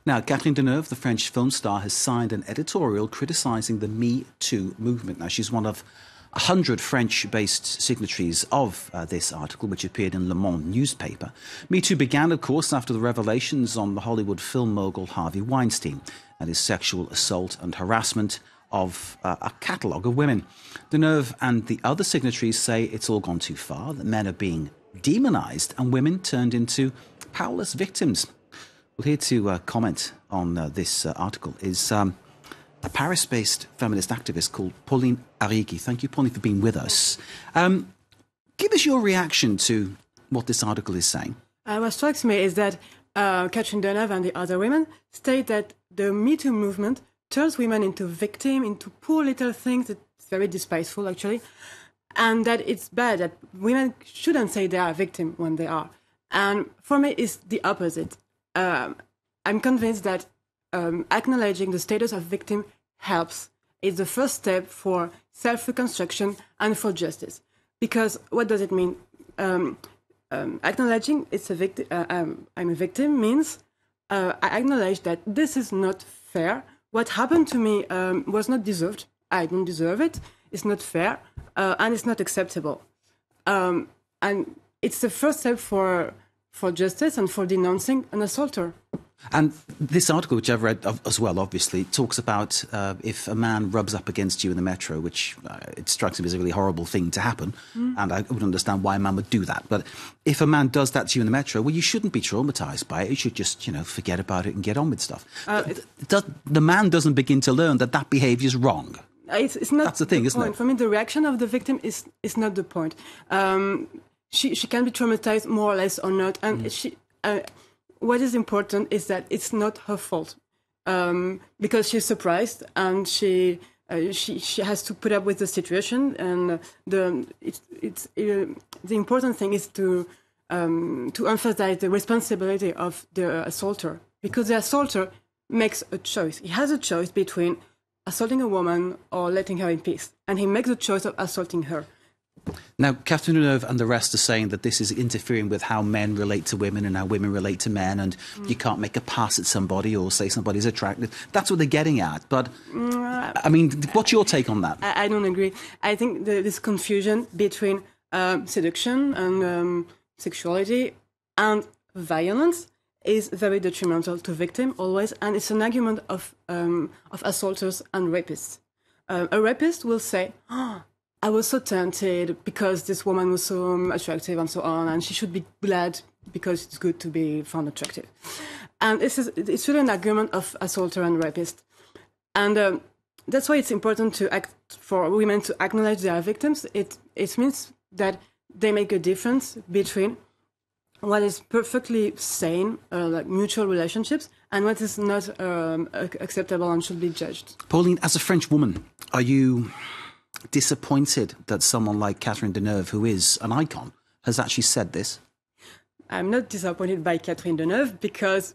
Now, Catherine Deneuve, the French film star, has signed an editorial criticising the Me Too movement. Now, she's one of 100 French-based signatories of this article, which appeared in Le Monde newspaper. Me Too began, of course, after the revelations on the Hollywood film mogul Harvey Weinstein and his sexual assault and harassment of a catalogue of women. Deneuve and the other signatories say it's all gone too far, that men are being demonised and women turned into powerless victims. Well, here to comment on this article is a Paris-based feminist activist called Pauline Arrighi. Thank you, Pauline, for being with us. Give us your reaction to what this article is saying. What strikes me is that Catherine Deneuve and the other women state that the Me Too movement turns women into victims, into poor little things. It's very despiceful, actually. And that it's bad, that women shouldn't say they are a victim when they are. And for me, it's the opposite. I'm convinced that acknowledging the status of victim helps. It's the first step for self-reconstruction and for justice. Because what does it mean? Acknowledging I'm a victim means I acknowledge that this is not fair. What happened to me was not deserved. I don't deserve it. It's not fair, and it's not acceptable. And it's the first step for justice and for denouncing an assaulter. And this article, which I've read as well, obviously, talks about if a man rubs up against you in the metro, which it strikes me as a really horrible thing to happen, and I would understand why a man would do that. But if a man does that to you in the metro, well, you shouldn't be traumatised by it. You should just, forget about it and get on with stuff. The man doesn't begin to learn that behaviour is wrong. It's not. That's the thing, isn't it? For me, the reaction of the victim is not the point. She can be traumatized more or less or not, and what is important is that it's not her fault, because she's surprised and she has to put up with the situation. And the important thing is to emphasize the responsibility of the assaulter, because the assaulter makes a choice. He has a choice between assaulting a woman or letting her in peace, and he makes the choice of assaulting her. Now, Catherine Deneuve and the rest are saying that this is interfering with how men relate to women and how women relate to men, and you can't make a pass at somebody or say somebody's attractive. That's what they're getting at. But, I mean, what's your take on that? I don't agree. I think this confusion between seduction and sexuality and violence is very detrimental to victims always, and it's an argument of assaulters and rapists. A rapist will say, I was so tempted because this woman was so attractive and so on, and she should be glad because it's good to be found attractive. And it's really an argument of assaulter and rapist. And that's why it's important for women to acknowledge they are victims. It means that they make a difference between what is perfectly sane, like mutual relationships, and what is not acceptable and should be judged. Pauline, as a French woman, are you disappointed that someone like Catherine Deneuve, who is an icon, has actually said this? I'm not disappointed by Catherine Deneuve because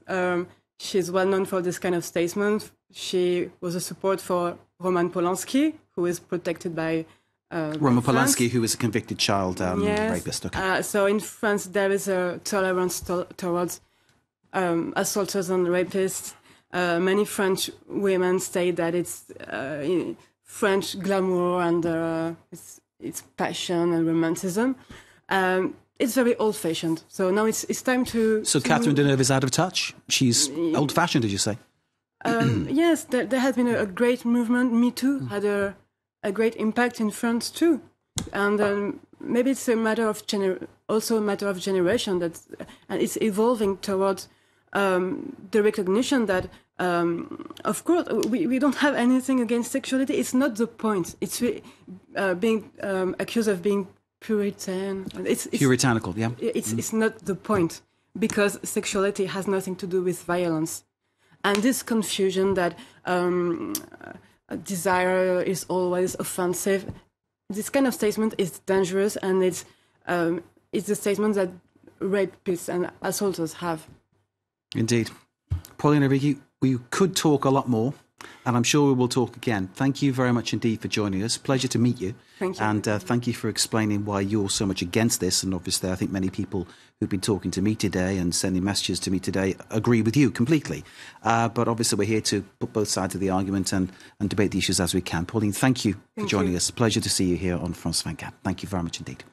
she's well known for this kind of statement. She was a support for Roman Polanski, who is protected by Roman Polanski, who is a convicted child rapist. Okay. So in France, there is a tolerance towards assaulters and rapists. Many French women say that it's French glamour and it's passion and romanticism. It's very old-fashioned. So now it's time to... So Catherine Deneuve is out of touch? She's old-fashioned, did you say? Yes, there has been a great movement. Me Too had a great impact in France too. And maybe it's a matter of also a matter of generation, and it's evolving towards the recognition that, of course, we don't have anything against sexuality. It's not the point. It's being accused of being Puritan. It's puritanical, yeah. It's not the point, because sexuality has nothing to do with violence. And this confusion that desire is always offensive, this kind of statement is dangerous, and it's the statement that rapists and assaulters have. Indeed. Pauline Arrighi, we could talk a lot more, And I'm sure we will talk again. Thank you very much indeed for joining us. Pleasure to meet you. Thank you. And thank you for explaining why you're so much against this. And obviously, I think many people who've been talking to me today and sending messages to me today agree with you completely. But obviously, we're here to put both sides of the argument and debate the issues as we can. Pauline, thank you for joining us. Pleasure to see you here on France 24. Thank you very much indeed.